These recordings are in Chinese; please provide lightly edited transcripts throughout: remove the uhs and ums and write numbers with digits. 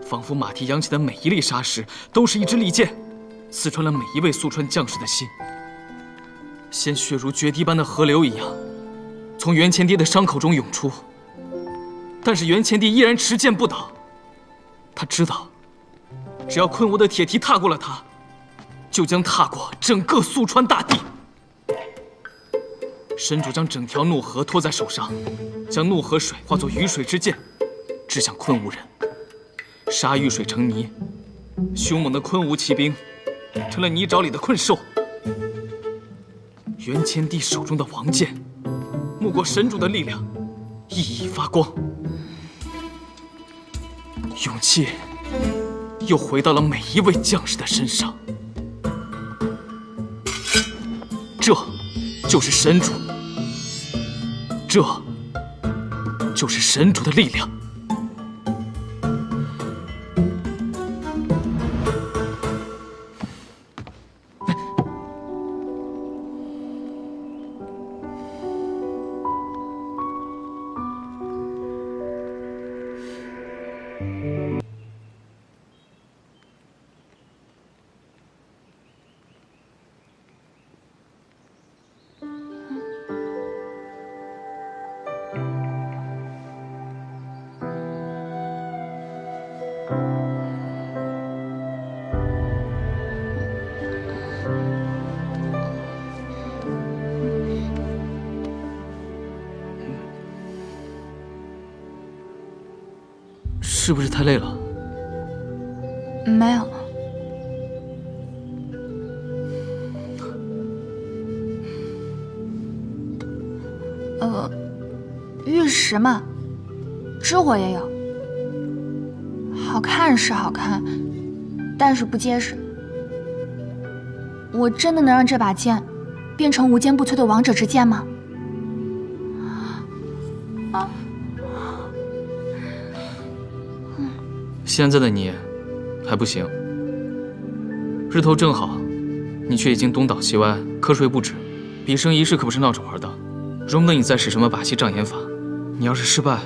仿佛马蹄扬起的每一粒沙石都是一支利剑，刺穿了每一位宿川将士的心。鲜血如决堤般的河流一样，从袁乾帝的伤口中涌出。但是袁乾帝依然持剑不倒，他知道，只要昆吾的铁蹄踏过了他，就将踏过整个宿川大地。神主将整条怒河托在手上，将怒河水化作鱼水之剑，掷向昆吾人。沙遇水成泥，凶猛的昆吾骑兵成了泥沼里的困兽。袁乾帝手中的王剑，没过神主的力量，熠熠发光。勇气又回到了每一位将士的身上。这就是神主，这就是神主的力量。是不是太累了？没有。玉石嘛，知火也有。好看是好看，但是不结实。我真的能让这把剑变成无坚不摧的王者之剑吗？现在的你还不行，日头正好，你却已经东倒西歪，瞌睡不止。比生仪式可不是闹着玩的，容不得你再使什么把戏障眼法。你要是失败，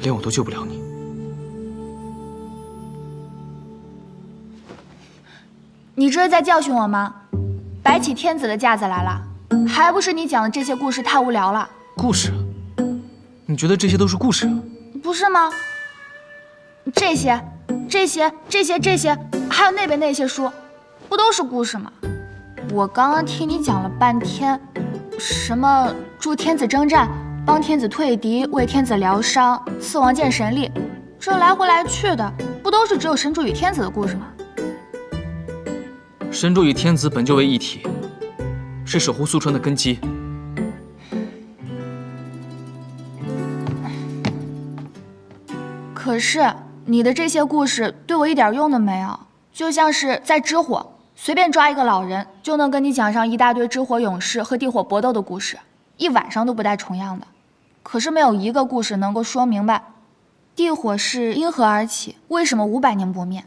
连我都救不了你。你这是在教训我吗？摆起天子的架子来了，还不是你讲的这些故事太无聊了？故事？你觉得这些都是故事？不是吗？这些，还有那边那些书，不都是故事吗？我刚刚听你讲了半天，什么助天子征战，帮天子退敌，为天子疗伤，赐王剑神力，这来回来去的，不都是只有神主与天子的故事吗？神主与天子本就为一体，是守护宿川的根基。可是你的这些故事对我一点用都没有，就像是在知火，随便抓一个老人就能跟你讲上一大堆知火勇士和地火搏斗的故事，一晚上都不带重样的。可是没有一个故事能够说明白地火是因何而起，为什么500年不灭。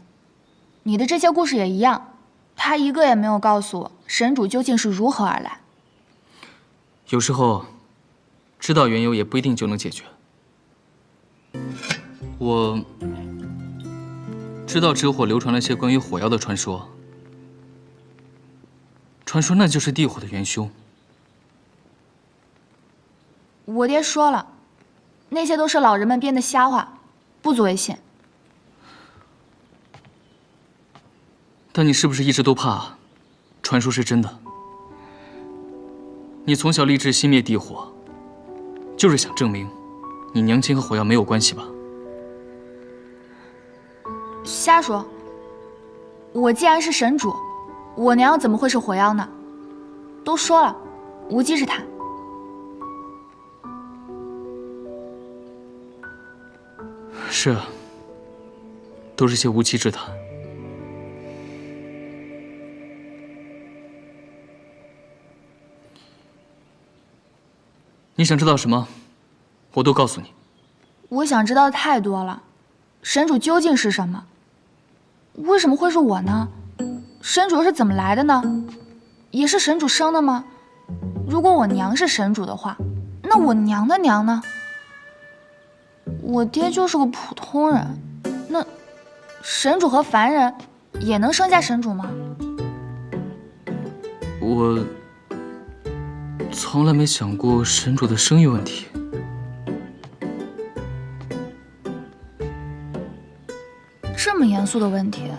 你的这些故事也一样，他一个也没有告诉我神主究竟是如何而来。有时候知道缘由也不一定就能解决。我知道知火流传了些关于火妖的传说，传说那就是地火的元凶。我爹说了，那些都是老人们编的瞎话，不足为信。但你是不是一直都怕传说是真的？你从小立志熄灭地火，就是想证明你娘亲和火药没有关系吧？瞎说！我既然是神主，我娘怎么会是火妖呢？都说了，无稽之谈。是啊，都是些无稽之谈。你想知道什么，我都告诉你。我想知道的太多了，神主究竟是什么？为什么会是我呢？神主是怎么来的呢？也是神主生的吗？如果我娘是神主的话，那我娘的娘呢？我爹就是个普通人，那神主和凡人也能生下神主吗？我从来没想过神主的生育问题。这么严肃的问题，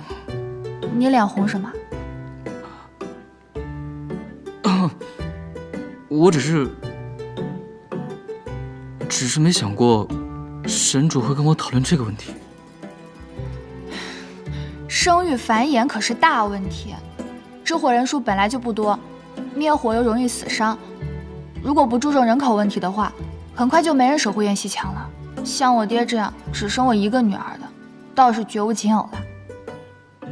你脸红什么？我只是没想过神主会跟我讨论这个问题。生育繁衍可是大问题，知火人数本来就不多，灭火又容易死伤，如果不注重人口问题的话，很快就没人守护宴席墙了。像我爹这样只生我一个女儿的，倒是绝无仅有了。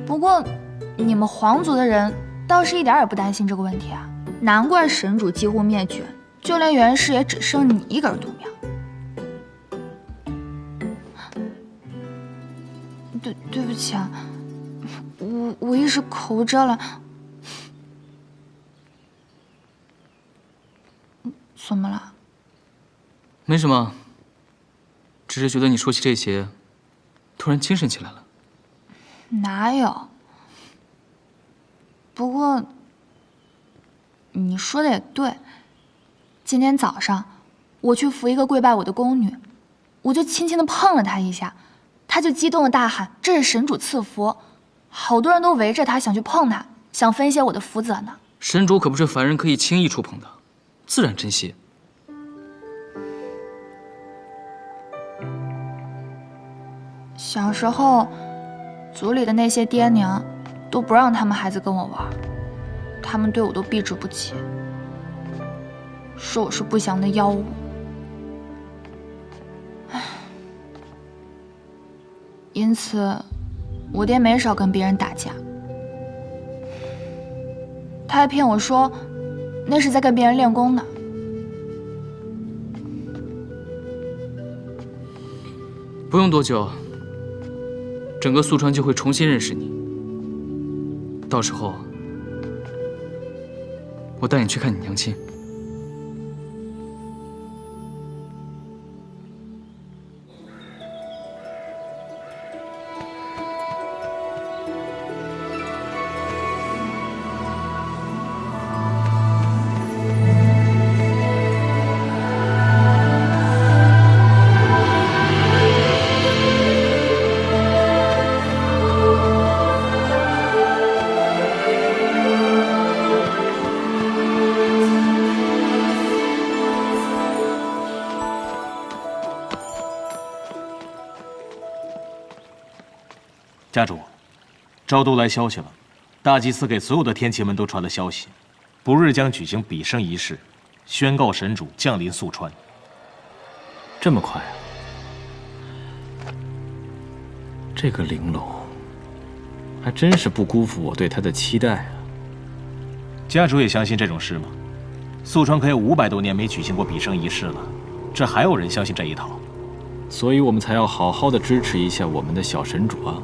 不过，你们皇族的人倒是一点也不担心这个问题啊，难怪神主几乎灭绝，就连元氏也只剩你一根独苗。对不起啊，我一时口无遮拦。怎么了？没什么，只是觉得你说起这些，突然精神起来了。哪有？不过你说的也对，今天早上我去扶一个跪拜我的宫女，我就轻轻地碰了她一下，她就激动地大喊：“这是神主赐福！”好多人都围着她想去碰她，想分些我的福泽呢。神主可不是凡人可以轻易触碰的，自然珍惜。小时候，族里的那些爹娘都不让他们孩子跟我玩，他们对我都避之不及，说我是不祥的妖物。唉，因此，我爹没少跟别人打架。他还骗我说，那是在跟别人练功呢。不用多久，整个宿川就会重新认识你。到时候，我带你去看你娘亲。家主，昭都来消息了，大祭司给所有的天齐们都传了消息，不日将举行比生仪式，宣告神主降临宿川。这么快啊！这个玲珑，还真是不辜负我对他的期待啊！家主也相信这种事吗？宿川可有500多年没举行过比生仪式了，这还有人相信这一套？所以我们才要好好的支持一下我们的小神主啊！